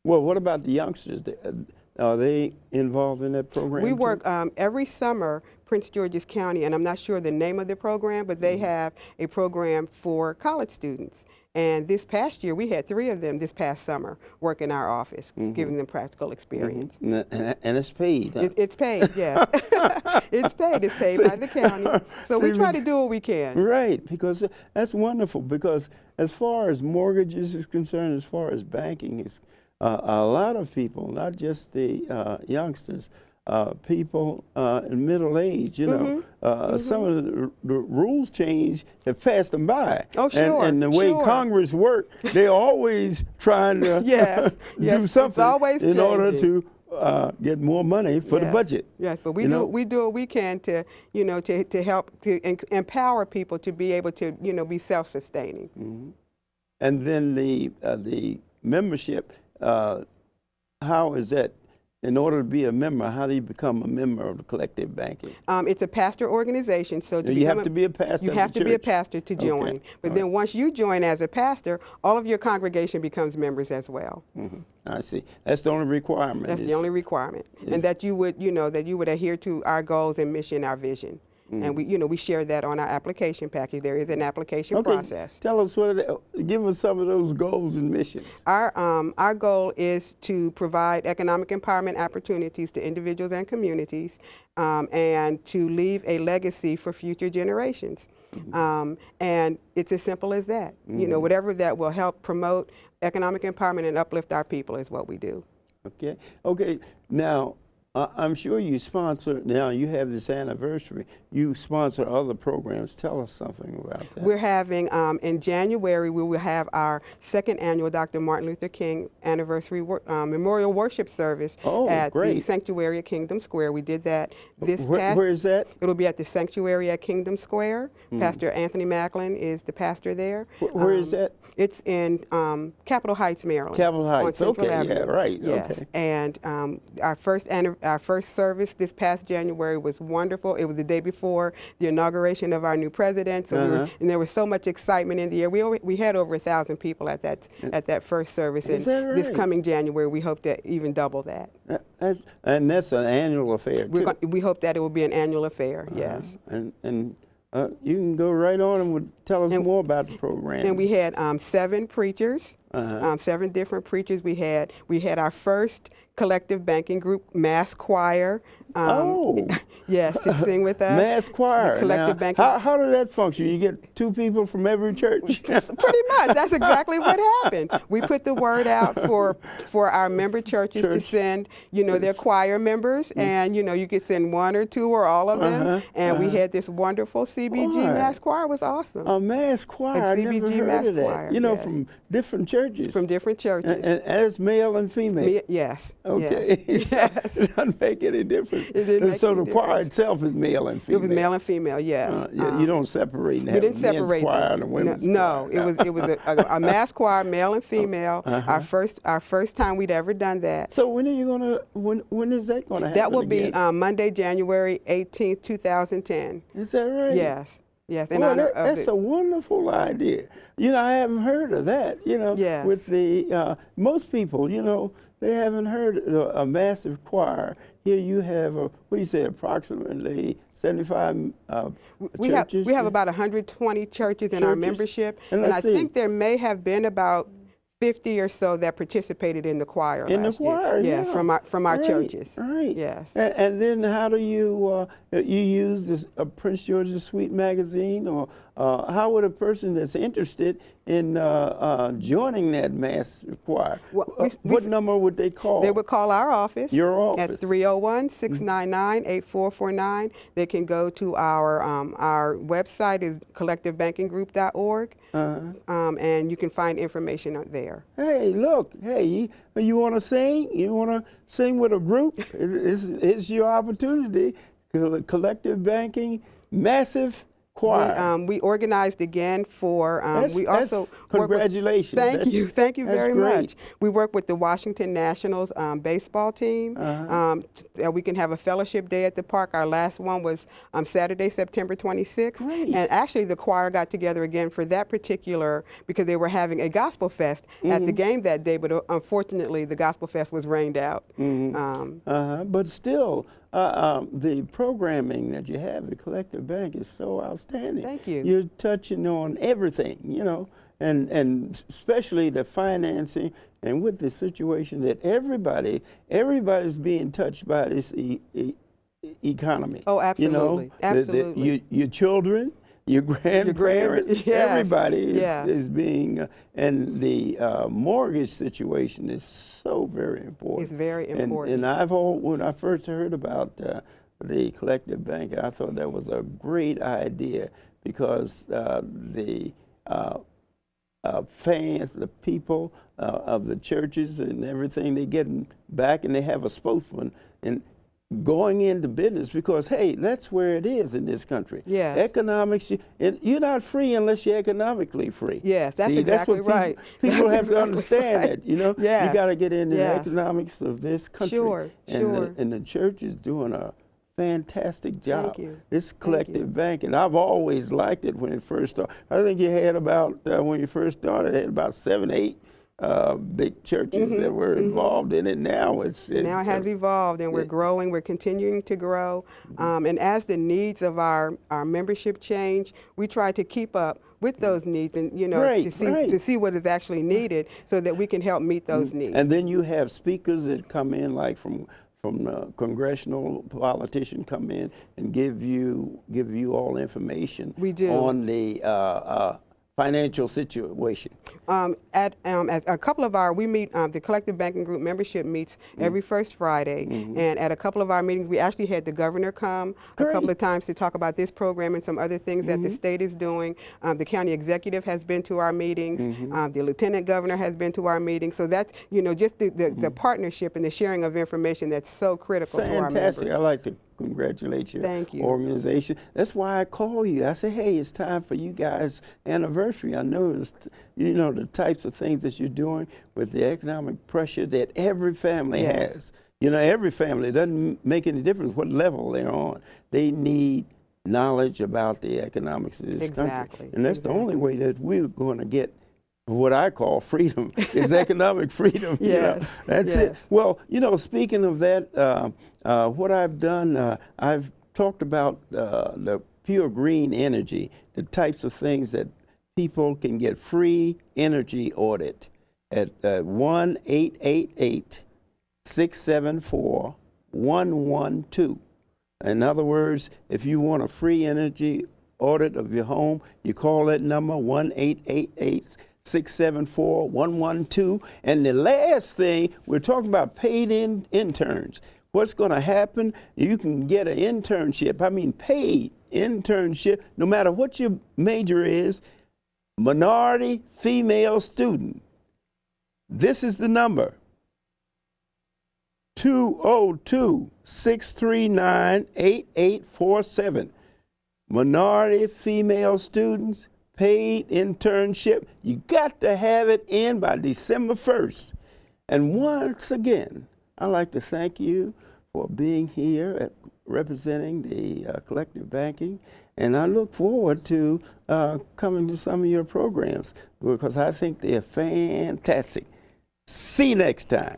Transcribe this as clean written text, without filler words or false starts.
Well, what about the youngsters? Are they involved in that program? We too? work every summer, Prince George's County, and I'm not sure the name of the program, but they have a program for college students. And this past year, we had 3 of them this past summer work in our office, giving them practical experience. And it's paid. Huh? It's paid, yes. It's paid. It's paid by the county. So we try to do what we can. Right, because that's wonderful. Because as far as mortgages is concerned, as far as banking is, a lot of people, not just the youngsters, people in middle age, you know, some of the rules change have passed them by. Oh, sure. And the way Congress work, they're always trying to do something in order to get more money for the budget. Yes, but we do what we can to, you know, to help to empower people to be able to, you know, be self-sustaining. And then the membership, how is that? In order to be a member, how do you become a member of the collective banking? It's a pastor organization, so you have to be a pastor. You have to be a pastor to join. But then once you join as a pastor, all of your congregation becomes members as well. I see. That's the only requirement. That's the only requirement, and that you would, you know, that you would adhere to our goals and mission, our vision. And we, you know, we share that on our application package. There is an application process. Tell us give us some of those goals and missions. Our goal is to provide economic empowerment opportunities to individuals and communities, and to leave a legacy for future generations. And it's as simple as that. You know, whatever that will help promote economic empowerment and uplift our people is what we do. Okay. Okay. Now, I'm sure you sponsor, now you have this anniversary, you sponsor other programs. Tell us something about that. We're having, in January, we will have our 2nd annual Dr. Martin Luther King anniversary memorial worship service at the Sanctuary at Kingdom Square. We did that this past. Where is that? It'll be at the Sanctuary at Kingdom Square. Pastor Anthony Macklin is the pastor there. Where is that? It's in Capitol Heights, Maryland. Capitol Heights, okay, Avenue. Yeah, right. Yes, okay. And our first service this past January was wonderful. It was the day before the inauguration of our new president, so and there was so much excitement in the air. We had over 1,000 people at that first service, and this coming January we hope to even double that. And that's an annual affair. We hope that it will be an annual affair. Yes. And you can go right on and tell us more about the program. And we had 7 preachers, 7 different preachers. We had our first collective banking group, mass choir. Yes, to sing with us. Mass choir. Collective banking. How did that function? You get 2 people from every church? Pretty much. That's exactly what happened. We put the word out for our member churches to send, you know, their choir members, and you know, you could send 1 or 2 or all of them. And we had this wonderful CBG mass choir. It was awesome. A mass choir. A CBG mass choir. You know, from different churches. From different churches. And as male and female. Yes. Okay. Yes. It doesn't make any difference. It didn't make so any the choir difference. itself is male and female. It was male and female, yes. You don't separate. We didn't separate choir them. and women's no, choir. it was a mass choir, male and female. Our first time we'd ever done that. So when are you gonna? When is that gonna happen? That will be Monday, January 18th, 2010. Is that right? Yes. Yes, that's a wonderful idea. You know, I haven't heard of that. You know, with the most people, you know, they haven't heard of a massive choir. Here you have, what do you say, approximately 75 churches? We have about 120 churches in our membership, and I think there may have been about 50 or so that participated in the choir last year. Yes, from our churches. Right. Yes. And then how do you use this Prince George's Suite magazine, or how would a person that's interested in joining that mass choir, what number would they call? They would call our office. Your office. At 301-699-8449. They can go to our website is collectivebankinggroup.org, and you can find information out there. Hey, look, hey, you want to sing? You want to sing with a group? It's your opportunity. Collective banking, massive choir. We organized again for, we also congratulations. Thank you very great. much. We work with the Washington Nationals baseball team. We can have a fellowship day at the park. Our last one was Saturday, September 26th. Great. And actually the choir got together again for that particular, because they were having a gospel fest at the game that day, but unfortunately the gospel fest was rained out. But still, the programming that you have at Collective Bank is so outstanding. Thank you. You're touching on everything, you know, and especially the financing, and with the situation that everybody's being touched by this economy. Oh, absolutely. You know, Absolutely. your children, your grandparents, yes. everybody is being, and the mortgage situation is so very important. It's very important. And when I first heard about the Collective Bank, I thought that was a great idea, because the fans, the people of the churches and everything, they get back, and they have a spokesman and going into business, because hey, that's where it is in this country. Yes. Economics, you're not free unless you're economically free. Yes, that's exactly right. People have to understand that, you know. Yes. You got to get into the economics of this country. Sure, sure. And the church is doing a fantastic job. Thank you. This Collective Bank, and I've always liked it when it first started. I think you had about, when you first started, it had about 7, 8 big churches that were involved in it. Now it has evolved, and we're growing. We're continuing to grow, and as the needs of our membership change, we try to keep up with those needs, and to see what is actually needed, so that we can help meet those needs. And then you have speakers that come in, like from congressional politician, come in and give you all information. We do. On the financial situation. At a couple of we meet, the Collective Banking Group membership meets every first Friday, and at a couple of our meetings, we actually had the governor come a couple of times to talk about this program and some other things that the state is doing. The county executive has been to our meetings. The lieutenant governor has been to our meetings. So that's, just the partnership and the sharing of information that's so critical to our members. Fantastic. I like to congratulate your organization. That's why I call you. I say, hey, it's time for you guys' anniversary. I noticed, the types of things that you're doing with the economic pressure that every family has. Every family, it doesn't make any difference what level they're on. They need knowledge about the economics of this country. And that's the only way that we're going to get what I call freedom, is economic freedom. That's it. Well, speaking of that, what I've done, I've talked about the pure green energy, the types of things that people can get free energy audit at 1-888-674-112. In other words, if you want a free energy audit of your home, you call that number, 1-888-674-112. And the last thing, we're talking about paid interns. What's going to happen? You can get an internship, paid internship, no matter what your major is, minority, female student. This is the number, 202-639-8847. Minority, female students, paid internship. You got to have it in by December 1st. And once again, I'd like to thank you for being here representing the Collective Banking. And I look forward to coming to some of your programs, because I think they're fantastic. See you next time.